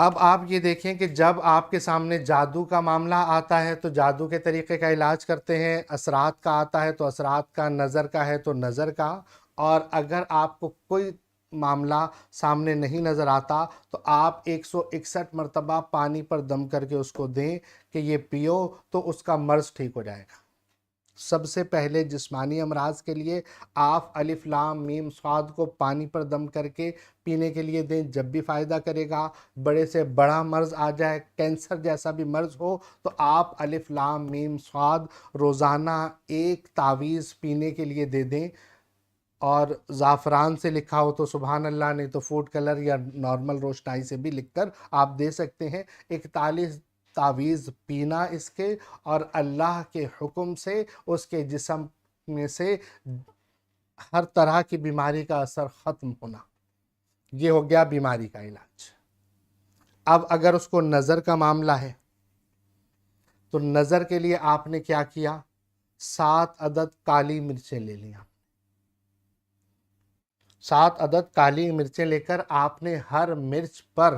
अब आप ये देखें कि जब आपके सामने जादू का मामला आता है तो जादू के तरीके का इलाज करते हैं, असरात का आता है तो असरात का, नज़र का है तो नज़र का। और अगर आपको कोई मामला सामने नहीं नज़र आता तो आप 161 मरतबा पानी पर दम करके उसको दें कि ये पियो, तो उसका मर्ज़ ठीक हो जाएगा। सबसे पहले जिस्मानी अमराज के लिए आप अलिफ लाम मीम स्वाद को पानी पर दम करके पीने के लिए दें, जब भी फ़ायदा करेगा। बड़े से बड़ा मर्ज़ आ जाए, कैंसर जैसा भी मर्ज़ हो, तो आप अलिफ लाम मीम स्वाद रोज़ाना एक तावीज़ पीने के लिए दे दें। और ज़ाफ़रान से लिखा हो तो सुभान अल्लाह, नहीं तो फूड कलर या नॉर्मल रोशनाई से भी लिखकर आप दे सकते हैं। 41 तावीज़ पीना इसके, और अल्लाह के हुक्म से उसके जिस्म में से हर तरह की बीमारी का असर ख़त्म होना। ये हो गया बीमारी का इलाज। अब अगर उसको नज़र का मामला है तो नज़र के लिए आपने क्या किया, 7 अदद काली मिर्चें ले लिया। 7 अदद काली मिर्चें लेकर आपने हर मिर्च पर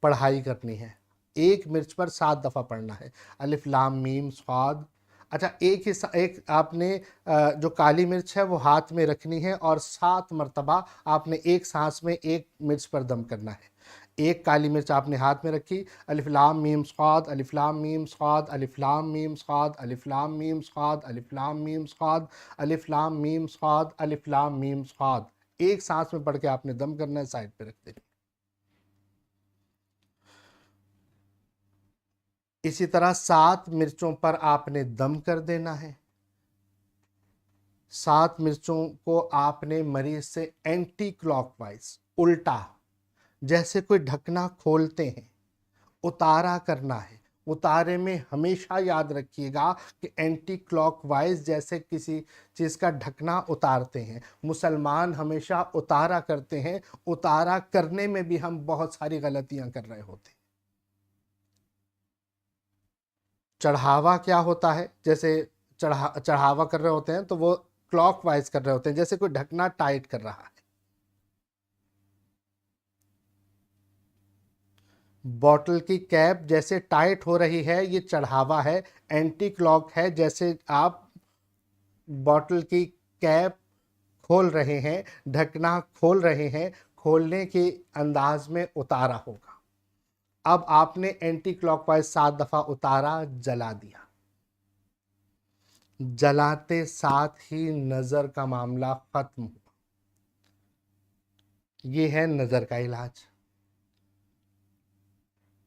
पढ़ाई करनी है। एक मिर्च पर 7 दफ़ा पढ़ना है, अलिफ लाम मीम स्वाद। अच्छा, एक आपने जो काली मिर्च है वो हाथ में रखनी है और 7 मरतबा आपने एक सांस में एक मिर्च पर दम करना है। एक काली मिर्च आपने हाथ में रखी, अलिफ लाम मीम स्वाद, अलिफ लाम मीम स्वाद, अलिफ लाम मीम स्वाद, अलिफ लाम मीम स्वाद, अलिफ लाम मीम स्वाद, अलिफ लाम मीम स्वाद, अलिफ लाम मीम स्वाद। एक सांस में पढ़ के आपने दम करना है, साइड पे रख देना। इसी तरह 7 मिर्चों पर आपने दम कर देना है। 7 मिर्चों को आपने मरीज से एंटी क्लॉकवाइज, उल्टा, जैसे कोई ढकना खोलते हैं, उतारा करना है। उतारे में हमेशा याद रखिएगा कि एंटी क्लॉकवाइज जैसे किसी चीज़ का ढकना उतारते हैं। मुसलमान हमेशा उतारा करते हैं, उतारा करने में भी हम बहुत सारी गलतियां कर रहे होते हैं। चढ़ावा क्या होता है, जैसे चढ़ावा कर रहे होते हैं तो वो क्लॉकवाइज कर रहे होते हैं, जैसे कोई ढकना टाइट कर रहा है। बॉटल की कैप जैसे टाइट हो रही है, ये चढ़ावा है, एंटी क्लॉक है। जैसे आप बॉटल की कैप खोल रहे हैं, ढकना खोल रहे हैं, खोलने के अंदाज में उतारा होगा। अब आपने एंटी क्लॉकवाइज 7 दफा उतारा, जला दिया। जलाते साथ ही नजर का मामला खत्म हुआ। ये है नजर का इलाज।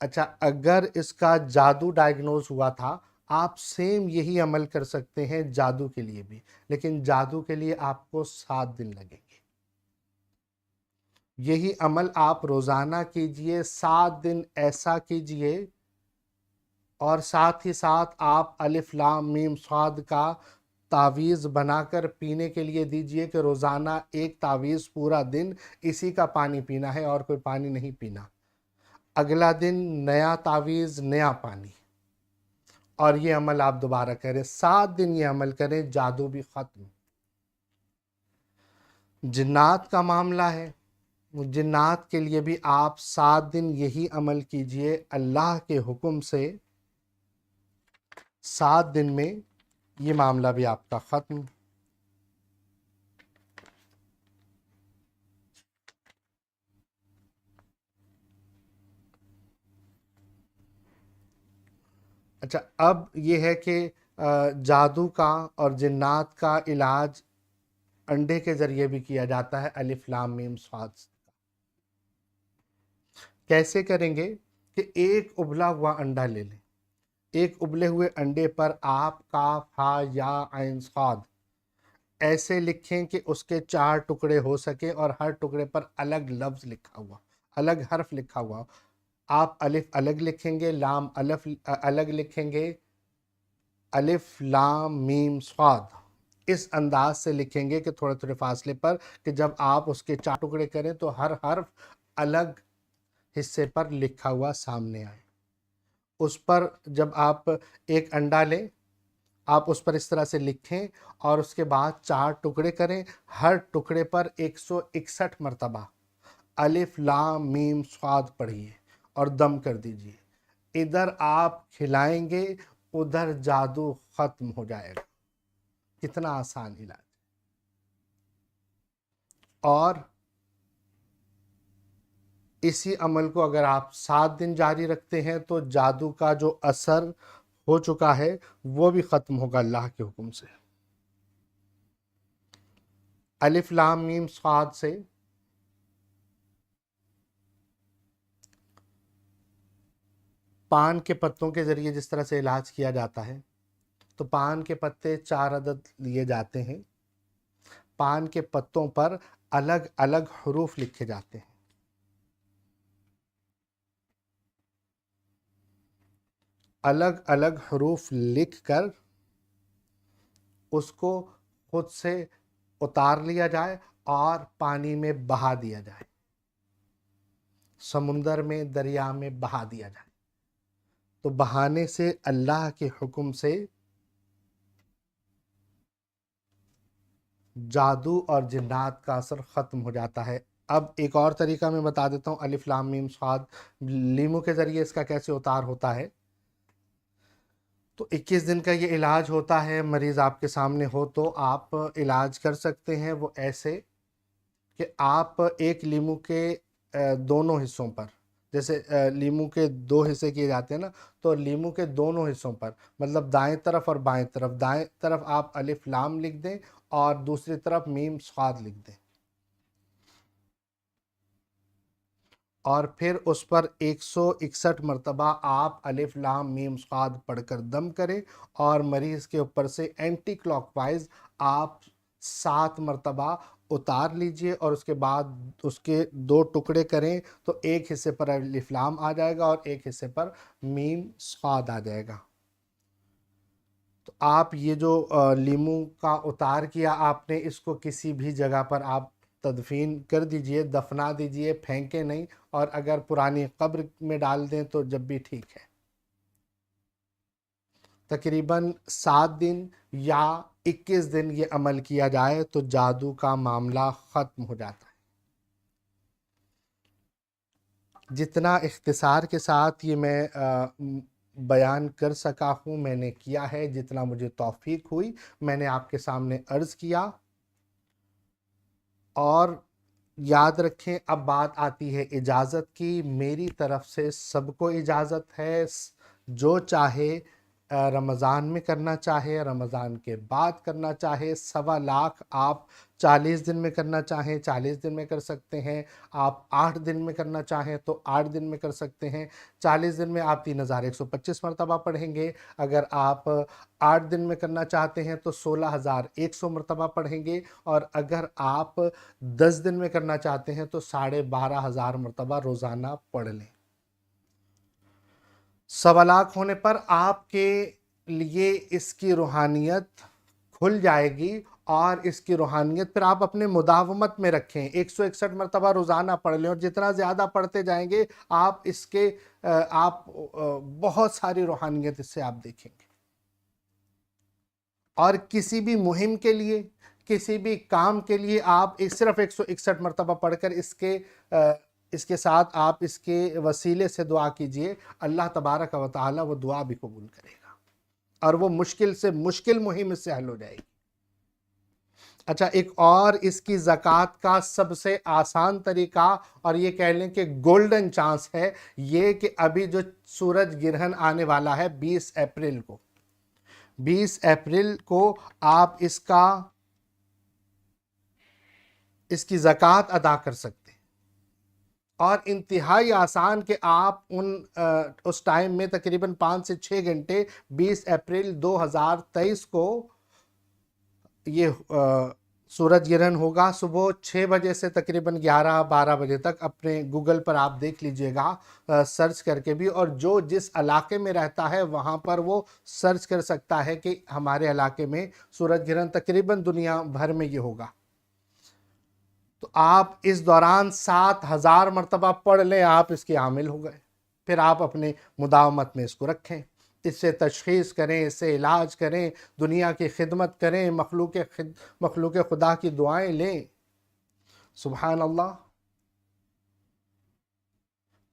अच्छा, अगर इसका जादू डायग्नोज हुआ था, आप सेम यही अमल कर सकते हैं जादू के लिए भी, लेकिन जादू के लिए आपको 7 दिन लगेंगे। यही अमल आप रोजाना कीजिए, 7 दिन ऐसा कीजिए, और साथ ही साथ आप अलिफ लाम मीम स्वाद का तावीज़ बनाकर पीने के लिए दीजिए कि रोज़ाना एक तावीज़ पूरा दिन इसी का पानी पीना है और कोई पानी नहीं पीना। अगला दिन नया तावीज़, नया पानी, और ये अमल आप दोबारा करें। 7 दिन ये अमल करें, जादू भी ख़त्म। जिन्नात का मामला है, जिन्नात के लिए भी आप 7 दिन यही अमल कीजिए अल्लाह के हुक्म से। 7 दिन में ये मामला भी आपका ख़त्म। अच्छा, अब ये है कि जादू का और जिन्नात का इलाज अंडे के ज़रिए भी किया जाता है, अलिफ लाम मीम स्वाद। कैसे करेंगे कि एक उबला हुआ अंडा ले लें। एक उबले हुए अंडे पर आप काफ हा या आइन स्वाद ऐसे लिखें कि उसके 4 टुकड़े हो सके और हर टुकड़े पर अलग लफ्ज़ लिखा हुआ, अलग हर्फ लिखा हुआ। आप अलिफ अलग लिखेंगे, लाम अलग लिखेंगे, अलिफ लाम मीम स्वाद इस अंदाज से लिखेंगे कि थोड़े थोड़े फासले पर, कि जब आप उसके 4 टुकड़े करें तो हर हर्फ अलग हिस्से पर लिखा हुआ सामने आए। उस पर जब आप एक अंडा लें, आप उस पर इस तरह से लिखें और उसके बाद 4 टुकड़े करें। हर टुकड़े पर 161 मरतबा अलिफ लाम मीम स्वाद पढ़िए, और दम कर दीजिए। इधर आप खिलाएंगे, उधर जादू खत्म हो जाएगा। कितना आसान इलाज। और इसी अमल को अगर आप 7 दिन जारी रखते हैं तो जादू का जो असर हो चुका है वो भी खत्म होगा अल्लाह के हुक्म से। अलिफ लाम मीम स्वाद से पान के पत्तों के जरिए जिस तरह से इलाज किया जाता है, तो पान के पत्ते 4 अदद लिए जाते हैं। पान के पत्तों पर अलग अलग हरूफ लिखे जाते हैं। अलग अलग हरूफ लिखकर उसको खुद से उतार लिया जाए और पानी में बहा दिया जाए, समुंदर में, दरिया में बहा दिया जाए। तो बहाने से अल्लाह के हुक्म से जादू और जिन्नात का असर ख़त्म हो जाता है। अब एक और तरीका मैं बता देता हूँ, अलिफ लाम मीम स्वाद लीमू के ज़रिए इसका कैसे उतार होता है। तो 21 दिन का ये इलाज होता है। मरीज़ आपके सामने हो तो आप इलाज कर सकते हैं वो ऐसे कि आप एक लीमू के दोनों हिस्सों पर, जैसे लीमू के 2 हिस्से किए जाते हैं ना, तो लीमू के दोनों हिस्सों पर, मतलब दाएं तरफ और बाएं तरफ, दाएं तरफ आप अलिफ लाम लिख दें और दूसरी तरफ मीम स्वाद लिख दें, और फिर उस पर 161 मरतबा आप अलिफ लाम मीम स्वाद पढ़कर दम करें और मरीज़ के ऊपर से एंटी क्लॉकवाइज आप 7 मरतबा उतार लीजिए और उसके बाद उसके 2 टुकड़े करें तो एक हिस्से पर अलिफ लाम आ जाएगा और एक हिस्से पर मीम स्वाद आ जाएगा। तो आप ये जो लीमू का उतार किया आपने, इसको किसी भी जगह पर आप तदफीन कर दीजिए, दफना दीजिए, फेंके नहीं, और अगर पुरानी कब्र में डाल दें तो जब भी ठीक है। तकरीबन 7 दिन या 21 दिन ये अमल किया जाए तो जादू का मामला ख़त्म हो जाता है। जितना इख्तिसार के साथ ये मैं बयान कर सका हूँ मैंने किया है, जितना मुझे तौफीक हुई मैंने आपके सामने अर्ज़ किया। और याद रखें, अब बात आती है इजाज़त की। मेरी तरफ से सबको इजाज़त है। जो चाहे रमज़ान में करना चाहे, रमज़ान के बाद करना चाहे, 1.25 लाख आप 40 दिन में करना चाहें 40 दिन में कर सकते हैं। आप 8 दिन में करना चाहें तो 8 दिन में कर सकते हैं। 40 दिन में आप 3125 मरतबा पढ़ेंगे। अगर आप 8 दिन में करना चाहते हैं तो 16,100 मरतबा पढ़ेंगे। और अगर आप 10 दिन में करना चाहते हैं तो 12,500 मरतबा रोज़ाना पढ़ लें। 1.25 लाख होने पर आपके लिए इसकी रूहानियत खुल जाएगी और इसकी रूहानियत फिर आप अपने मुदावमत में रखें। 161 मरतबा रोज़ाना पढ़ लें और जितना ज़्यादा पढ़ते जाएंगे आप इसके आप बहुत सारी रूहानियत इससे आप देखेंगे। और किसी भी मुहिम के लिए, किसी भी काम के लिए आप सिर्फ 161 मरतबा पढ़कर इसके साथ आप इसके वसीले से दुआ कीजिए, अल्लाह तबारक व तआला वो दुआ भी कबूल करेगा और वो मुश्किल से मुश्किल मुहिम इससे हल हो जाएगी। अच्छा, एक और इसकी ज़कात का सबसे आसान तरीका, और ये कह लें कि गोल्डन चांस है, ये कि अभी जो सूरज ग्रहण आने वाला है 20 अप्रैल को, 20 अप्रैल को आप इसकी ज़कात अदा कर सकते हैं। और इंतहाई आसान कि आप उस टाइम में तकरीबन 5 से 6 घंटे 20 अप्रैल 2023 को ये सूरज ग्रहण होगा। सुबह 6 बजे से तकरीबन 11-12 बजे तक अपने गूगल पर आप देख लीजिएगा सर्च करके भी, और जो जिस इलाके में रहता है वहाँ पर वो सर्च कर सकता है कि हमारे इलाके में सूरज ग्रहण तकरीबन दुनिया भर में ये होगा। तो आप इस दौरान 7,000 मरतबा पढ़ लें, आप इसके आमिल हो गए। फिर आप अपने मुदावमत में इसको रखें, इससे तशख़ीस करें, इससे इलाज करें, दुनिया की खिदमत करें, मखलूक खुदा की दुआएं लें। सुबहान अल्लाह।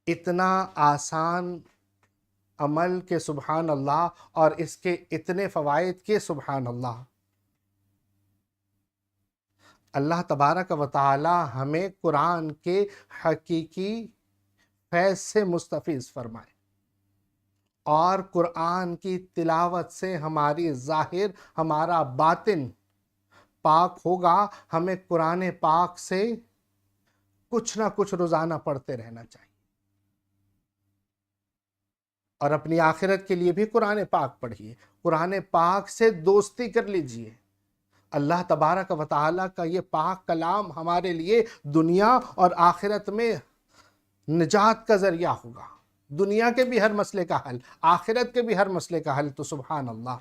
इतना आसान अमल के सुबहान अल्लाह और इसके इतने फ़वाइद के सुबहान अल्लाह। अल्लाह तबारक व तआला हमें कुरान के हकीकी फैज़ से मुस्तफ़ीज़ फरमाए और कुरान की तिलावत से हमारी ज़ाहिर हमारा बातिन पाक होगा। हमें कुरान पाक से कुछ ना कुछ रोज़ाना पढ़ते रहना चाहिए और अपनी आखिरत के लिए भी कुरान पाक पढ़िए, कुरान पाक से दोस्ती कर लीजिए। अल्लाह तबारक व तआला का ये पाक कलाम हमारे लिए दुनिया और आखिरत में निजात का ज़रिया होगा। दुनिया के भी हर मसले का हल, आखिरत के भी हर मसले का हल। तो सुभान अल्लाह।